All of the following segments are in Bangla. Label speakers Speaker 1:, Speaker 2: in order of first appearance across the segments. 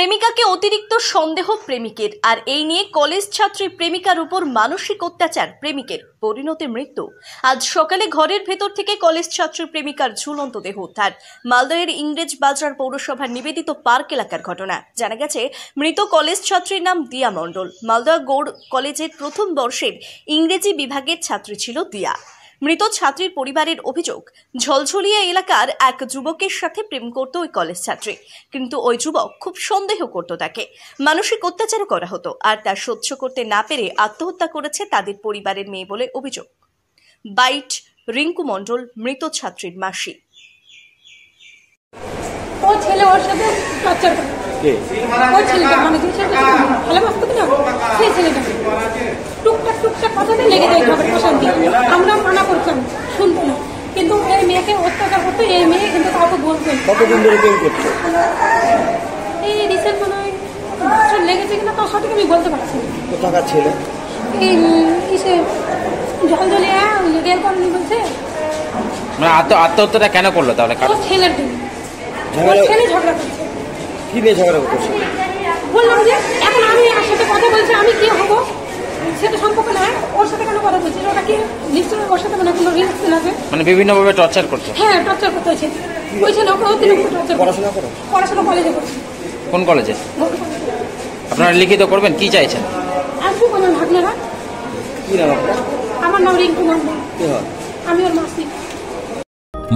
Speaker 1: প্রেমিকাকে অতিরিক্ত সন্দেহ প্রেমিকের, আর এই নিয়ে কলেজ ছাত্রী প্রেমিকার উপর মানসিক অত্যাচার, প্রেমিকের পরিণতি মৃত্যু। আজ সকালে ঘরের ভেতর থেকে কলেজ ছাত্রী প্রেমিকার ঝুলন্ত দেহ উদ্ধার। মালদহের ইংরেজ বাজার পৌরসভার নিবেদিত পার্ক এলাকার ঘটনা। জানা গেছে, মৃত কলেজ ছাত্রীর নাম দিয়া মণ্ডল। মালদহ গৌড় কলেজের প্রথম বর্ষের ইংরেজি বিভাগের ছাত্রী ছিল দিয়া। মৃত ছাত্রীর পরিবারের অভিযোগ, ঝলঝলিয়া এলাকার এক যুবকের সাথে প্রেম করত ওই কলেজ ছাত্রী, কিন্তু ওই যুবক খুব সন্দেহ করত তাকে, মানসিক অত্যাচার করা হতো, আর তা সহ্য করতে না পেরে আত্মহত্যা করেছে তাদের পরিবারের মেয়ে বলে অভিযোগ। বাইট রিঙ্কু মণ্ডল, মৃত ছাত্রীর মাসি।
Speaker 2: ও ছেলে ওর সাথে টর্চার করে। ওই ছেলেটা মানে যে ছেলেটা ভালোবাসতো না, সেই ছেলেটা টুকটাক কথাতে লেগে যায় ঝগড়া অশান্তি। আমরা মানা করতাম, শুনতো না, কিন্তু এই মেয়েকে অত্যাচার করতো। এই মেয়ে কিন্তু কাউকে বলতো।
Speaker 3: কতদিন ধরে প্রেম করতো?
Speaker 2: এই রিসেন্ট মনে হয় বছর লেগেছে কিনা তার সঠিক আমি বলতে পারছি না।
Speaker 3: কোথাকার ছেলে?
Speaker 2: এই ইসে ঝলঝলিয়া লেগে বলছে।
Speaker 4: মানে আত্মহত্যাটা কেন করলো তাহলে?
Speaker 2: ও ছেলের জন্য, ছেলে ঝগড়া করছে।
Speaker 3: কি নিয়ে ঝগড়া করছে?
Speaker 2: বললাম যে এখন আমি আর সাথে কথা বলছি, আমি কি হবো সেটা সম্পর্ক নয়, ওর সাথে কেন কথা বলছি? ওটা কি নিশ্চয়ই ওর সাথে মানে কোনো রিলেশন আছে?
Speaker 4: মানে বিভিন্নভাবে টর্চার করছে।
Speaker 2: হ্যাঁ, টর্চার করতে হয়েছে। ওই ছেলে ওকে অতিরিক্ত টর্চার।
Speaker 3: পড়াশোনা করে?
Speaker 2: পড়াশোনা কলেজে করছে।
Speaker 4: কোন কলেজে? আপনারা লিখিত করবেন, কি চাইছেন?
Speaker 2: আসবো বলেন আপনারা।
Speaker 3: কি নাম আপনার?
Speaker 2: আমার নাম রিঙ্কু মণ্ডল।
Speaker 3: কি হয়?
Speaker 2: আমি ওর মাসি।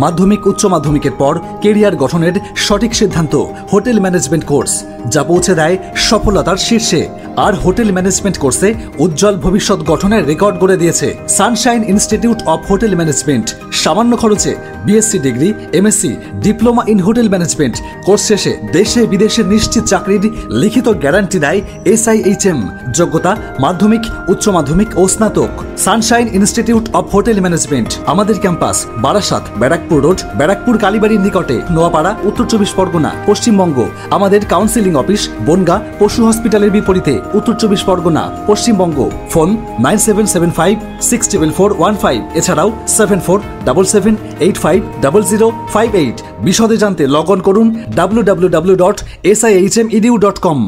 Speaker 5: মাধ্যমিক উচ্চ মাধ্যমিকের পর কেরিয়ার গঠনের সঠিক সিদ্ধান্ত হোটেল ম্যানেজমেন্ট কোর্স, যা পৌঁছে দেয় সফলতার শীর্ষে। আর হোটেল ম্যানেজমেন্ট কোর্সে উজ্জ্বল ভবিষ্যৎ গঠনের রেকর্ড গড়ে দিয়েছে Sunshine institute of hotel management. সামান্য খরচে BSc degree, MSc, diploma in hotel management course শেষে দেশে বিদেশে নিশ্চিত চাকরির লিখিত গ্যারান্টি দেয় SIHM। যোগ্যতা মাধ্যমিক, উচ্চ মাধ্যমিক ও স্নাতক। Sunshine institute of hotel management, আমাদের ক্যাম্পাস বারাসাত, ব্যারাকপুর রোড, ব্যারাকপুর কালীবাড়ির নিকটে, নোয়াপাড়া, উত্তর 24 পরগনা, পশ্চিমবঙ্গ। আমাদের কাউন্সিলিং অফিস বনগা পশু হসপিটালের বিপরীতে, উত্তর 24 পরগনা, পশ্চিমবঙ্গ। ফোন 9775674415, এছাড়াও 7477850058। বিশদে জানতে লগ অন করুন www.sihmedu.com।